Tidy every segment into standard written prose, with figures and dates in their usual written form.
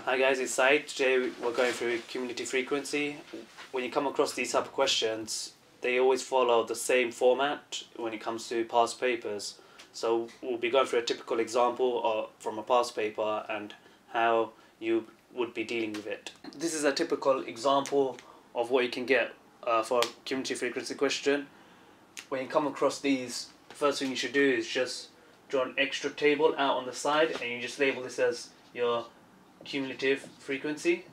Hi guys, it's Said. Today we're going through cumulative frequency. When you come across these type of questions, they always follow the same format when it comes to past papers. So we'll be going through a typical example from a past paper and how you would be dealing with it. This is a typical example of what you can get for a cumulative frequency question. When you come across these, the first thing you should do is just draw an extra table out on the side and you just label this as your cumulative frequency.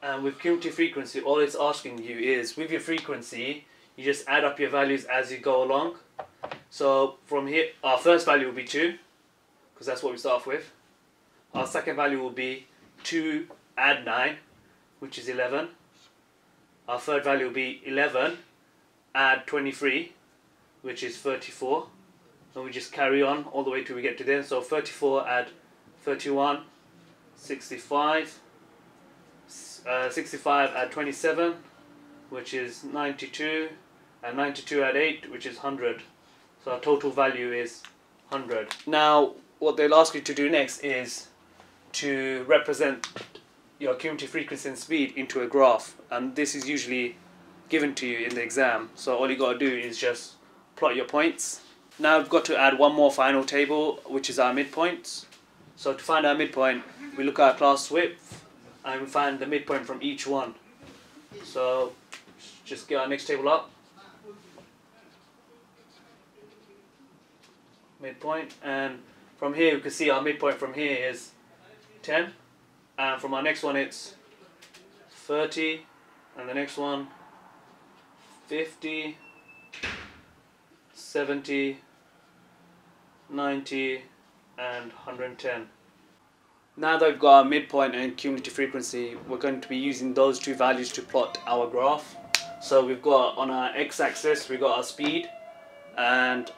And with cumulative frequency, all it's asking you is, with your frequency, you just add up your values as you go along. So from here, our first value will be 2, because that's what we start off with. Our second value will be 2 add 9, which is 11. Our third value will be 11 add 23, which is 34. And we just carry on all the way till we get to there. So 34 add 31, 65, 65 add 27, which is 92, and 92 add 8, which is 100. So our total value is 100. Now, what they'll ask you to do next is to represent your cumulative frequency and speed into a graph, and this is usually given to you in the exam. So all you got to do is just plot your points. Now we've got to add one more final table, which is our midpoints. So to find our midpoint, we look at our class width and we find the midpoint from each one. So just get our next table up. Midpoint, and from here we can see our midpoint from here is 10, and from our next one it's 30, and the next one 50, 70, 90 and 110. Now that we've got our midpoint and cumulative frequency, we're going to be using those two values to plot our graph. So we've got on our x-axis, we've got our speed, and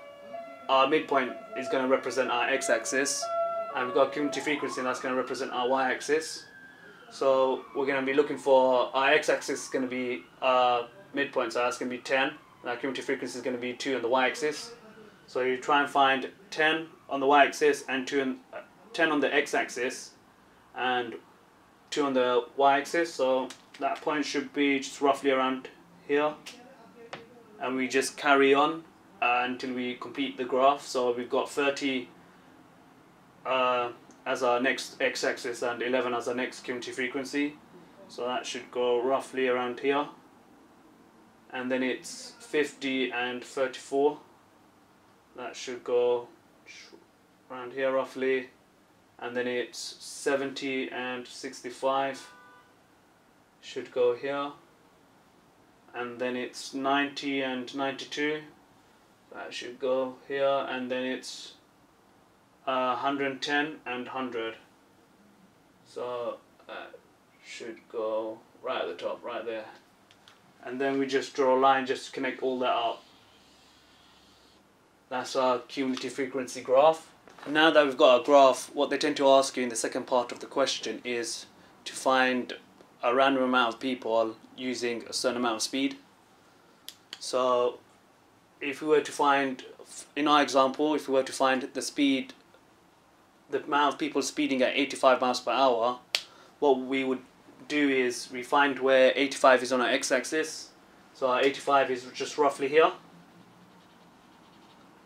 our midpoint is going to represent our x-axis, and we've got cumulative frequency, and that's going to represent our y-axis. So we're going to be looking for our x-axis is going to be our midpoint, so that's going to be 10, and our cumulative frequency is going to be 2 on the y-axis. So you try and find 10 on the y-axis and 10 on the x-axis and 2 on the y-axis. So that point should be just roughly around here, and we just carry on until we complete the graph. So we've got 30 as our next x-axis and 11 as our next cumulative frequency. So that should go roughly around here, and then it's 50 and 34. That should go around here roughly, and then it's 70 and 65 should go here, and then it's 90 and 92, that should go here, and then it's 110 and 100, so that should go right at the top, right there, and then we just draw a line just to connect all that up. That's our cumulative frequency graph. Now that we've got our graph, what they tend to ask you in the second part of the question is to find a random amount of people using a certain amount of speed. So if we were to find, in our example, if we were to find the speed, the amount of people speeding at 85 miles per hour, what we would do is we find where 85 is on our x-axis. So our 85 is just roughly here.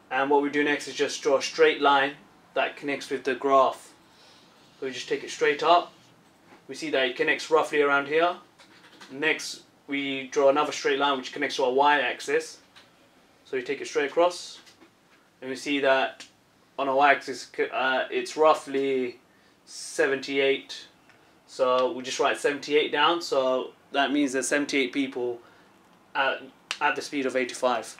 And what we do next is just draw a straight line that connects with the graph. So we just take it straight up. We see that it connects roughly around here. Next we draw another straight line which connects to our y-axis. So we take it straight across, and we see that on our y-axis it's roughly 78. So we just write 78 down. So that means there's 78 people at the speed of 85.